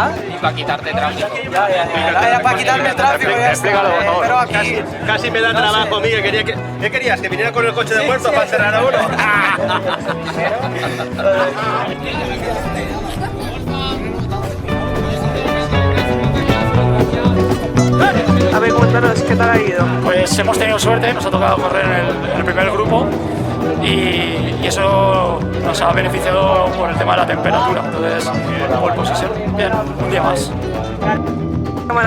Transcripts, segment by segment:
¿Ah? Y para quitarte tráfico. Ya, para quitarme el tráfico ya está. Explícalo, por favor. Pero aquí... Casi me da trabajo, Miguel. ¿Qué querías? ¿Que viniera con el coche de muertos para cerrar a uno? A ver, cuéntanos, ¿qué tal ha ido? Pues hemos tenido suerte, nos ha tocado correr en el primer grupo y eso nos ha beneficiado por el tema de la temperatura. Entonces, pole position. Bien, un día más.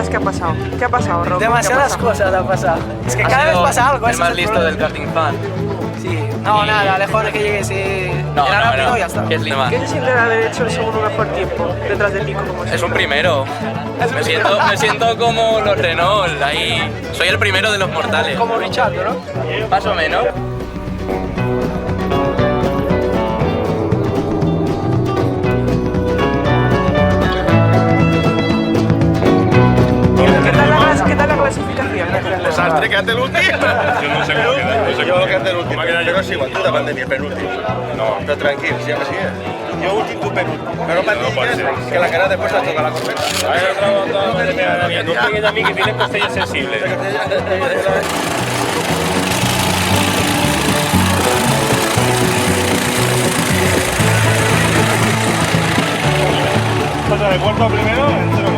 ¿Qué ha pasado? ¿Qué ha pasado, Rob? Demasiadas cosas han pasado. Es que cada vez pasa algo. El más listo del karting fan. Sí. No, nada, lejos de que llegue, sí. No, Era no, rápido no. y ya está. ¿Qué es listo? ¿Qué se siente haber hecho el segundo mejor tiempo detrás de Nico? Como Es un primero. Me siento como los Renault, ahí. Soy el primero de los mortales. Como Richardo, ¿no? Más o menos. ¿Qué tal la clasificación? Desastre, quédate el último. Yo no sé cómo queda. Yo quédate el último. Pero es igual, tú la pandemia, penúltimo. No. Pero tranquilo, siempre sigue. Yo último, tú penúltimo. Pero para ti, que la cara después la toca la corbeta. Hay otra madre no pegues a mí que tiene costillas sensibles. Pasa de cuarto a primero, entero.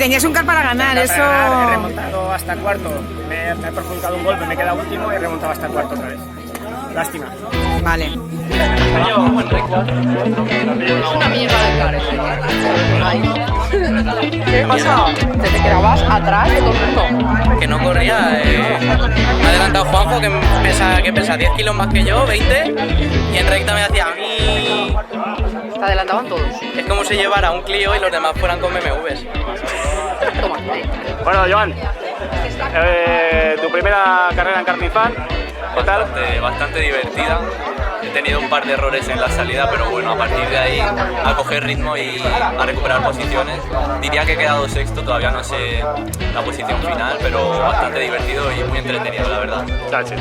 tenías un car para ganar, eso... He remontado hasta cuarto, me he perjudicado un golpe, me he quedado último y he remontado hasta cuarto otra vez. Lástima. Vale. Es una mierda de car. ¿Qué pasa? ¿Te quedabas atrás de todo el mundo? Que no corría. Me ha adelantado Juanjo, que pesa 10 kilos más que yo, 20, y en recta me hacía a mí. Te adelantaban todos. Es como si llevara un Clio y los demás fueran con BMWs. Toma. Bueno, Joan, tu primera carrera en karting fan, ¿qué tal? Bastante divertida. He tenido un par de errores en la salida, pero bueno, a partir de ahí a coger ritmo y a recuperar posiciones. Diría que he quedado sexto, todavía no sé la posición final, pero bastante divertido y muy entretenido, la verdad. Chachi.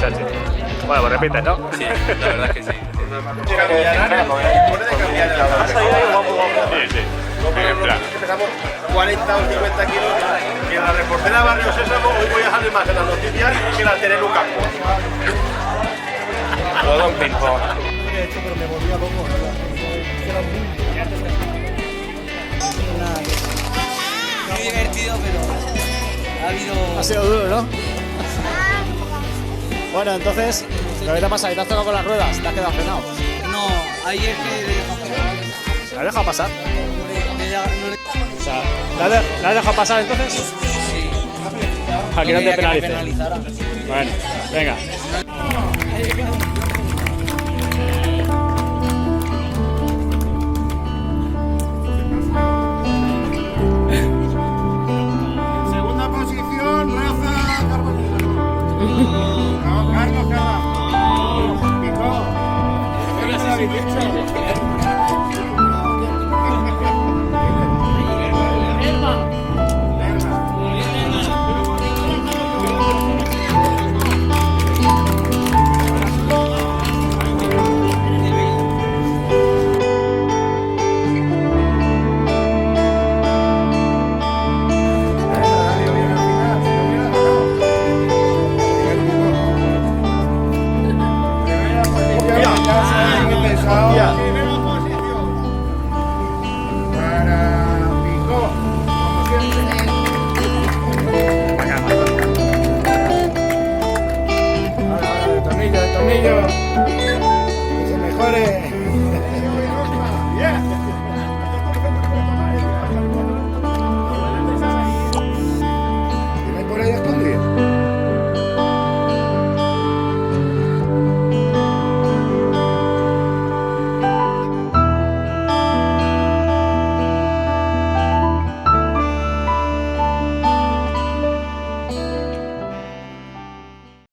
Bueno, pues repites, ¿no? Sí, la verdad es que sí. Sí. En plan. Empezamos 40 o 50 kilos, que la reportera Barrio Sésamo hoy voy a dejar más en las noticias que la Tere Lucas. Todo en ping-pong. Pero me volvía loco. Muy divertido, pero ha habido... Ha sido duro, ¿no? Bueno, entonces, lo que te ha pasado, ¿te has tocado con las ruedas? ¿Te has quedado frenado? No, ahí es que le dejo pasar. ¿La has dejado pasar? O sea, ¿la has dejado pasar entonces? Sí. Aquí no te quería que me penalice. penalizara. Bueno, venga. Segunda posición, Rafa Carbonero. No, Carlos Carlos. Pico. ¿Qué les habéis dicho? Tornillo. Que se mejore.